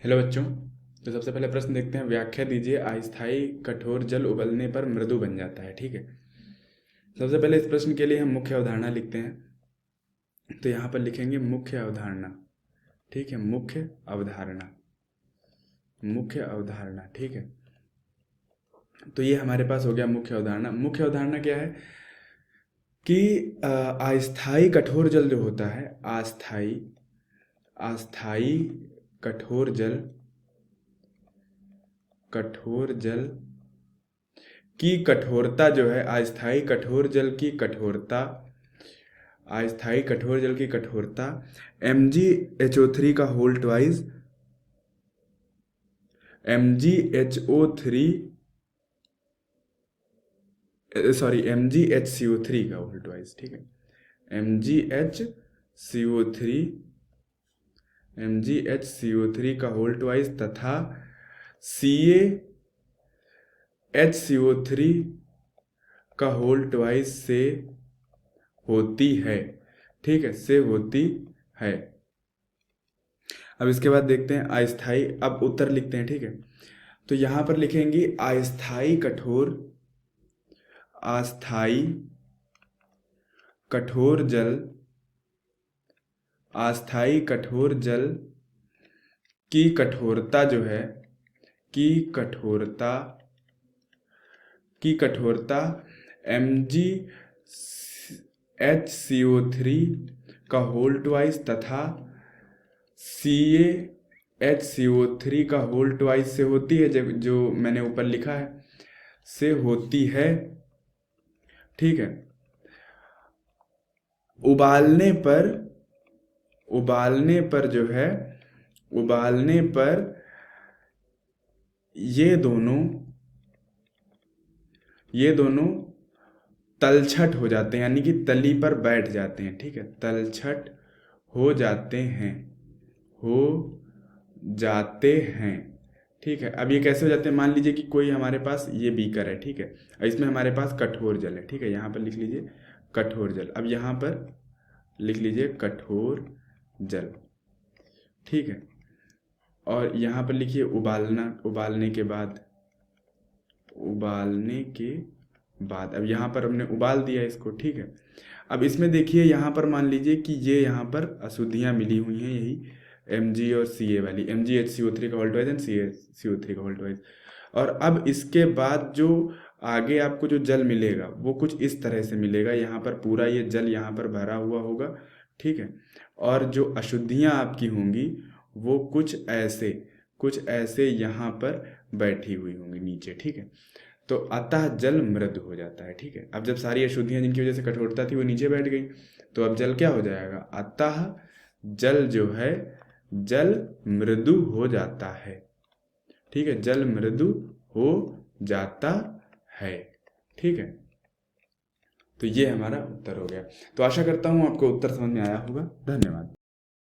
Hello बच्चों। तो सबसे पहले प्रश्न देखते हैं। व्याख्या दीजिए। अस्थायी कठोर जल उबलने पर मृदु बन जाता है। ठीक है। सबसे पहले इस प्रश्न के लिए हम मुख्य अवधारणा लिखते हैं। तो यहाँ पर लिखेंगे मुख्य अवधारणा। ठीक है, मुख्य अवधारणा, मुख्य अवधारणा। ठीक है, तो ये हमारे पास हो गया मुख्य अवधारणा। मुख्य अवधारणा क्या है कि अस्थायी कठोर जल जो होता है, अस्थायी अस्थायी कठोर जल, कठोर जल की कठोरता जो है, अस्थायी कठोर जल की कठोरता, अस्थायी कठोर जल की कठोरता MgHO3 का होल ट्वाइस, MgHO3 MgHCO3 का होल ट्वाइस। ठीक है, MgHCO3 MgHCO3 का होल ट्वाइस तथा CaHCO3 का होल ट्वाइस से होती है। ठीक है, से होती है। अब इसके बाद देखते हैं अस्थाई। अब उत्तर लिखते हैं। ठीक है, तो यहां पर लिखेंगे अस्थाई कठोर, अस्थाई कठोर जल, अस्थाई कठोर जल की कठोरता जो है, की कठोरता, की कठोरता MgHCO3 का होल ट्वाइस तथा CaHCO3 का होल ट्वाइस से होती है। जो मैंने ऊपर लिखा है, से होती है। ठीक है, उबालने पर, उबालने पर जो है, उबालने पर ये दोनों, ये दोनों तलछट हो जाते हैं, यानी कि तली पर बैठ जाते हैं। ठीक है, तलछट हो जाते हैं, हो जाते हैं। ठीक है, अब ये कैसे हो जाते हैं? मान लीजिए कि कोई हमारे पास ये बीकर है। ठीक है, और इसमें हमारे पास कठोर जल है। ठीक है, यहाँ पर लिख लीजिए कठोर जल। अब यहाँ पर लिख लीजिए कठोर जल। ठीक है, और यहाँ पर लिखिए उबालना, उबालने के बाद, उबालने के बाद। अब यहाँ पर हमने उबाल दिया इसको। ठीक है, अब इसमें देखिए यहाँ पर मान लीजिए कि ये यहाँ पर अशुद्धियाँ मिली हुई हैं, यही Mg और Ca वाली, MgHCO3 का होल ट्वाइस एंड CaCO3 का होल ट्वाइस। और अब इसके बाद जो आगे आपको जो जल मिलेगा वो कुछ इस तरह से मिलेगा। यहाँ पर पूरा ये जल यहाँ पर भरा हुआ होगा। ठीक है, और जो अशुद्धियाँ आपकी होंगी वो कुछ ऐसे यहाँ पर बैठी हुई होंगी नीचे। ठीक है, तो अतः जल मृदु हो जाता है। ठीक है, अब जब सारी अशुद्धियां जिनकी वजह से कठोरता थी वो नीचे बैठ गई, तो अब जल क्या हो जाएगा? अतः जल जो है, जल मृदु हो जाता है। ठीक है, जल मृदु हो जाता है। ठीक है, तो ये हमारा उत्तर हो गया। तो आशा करता हूँ आपको उत्तर समझ में आया होगा। धन्यवाद।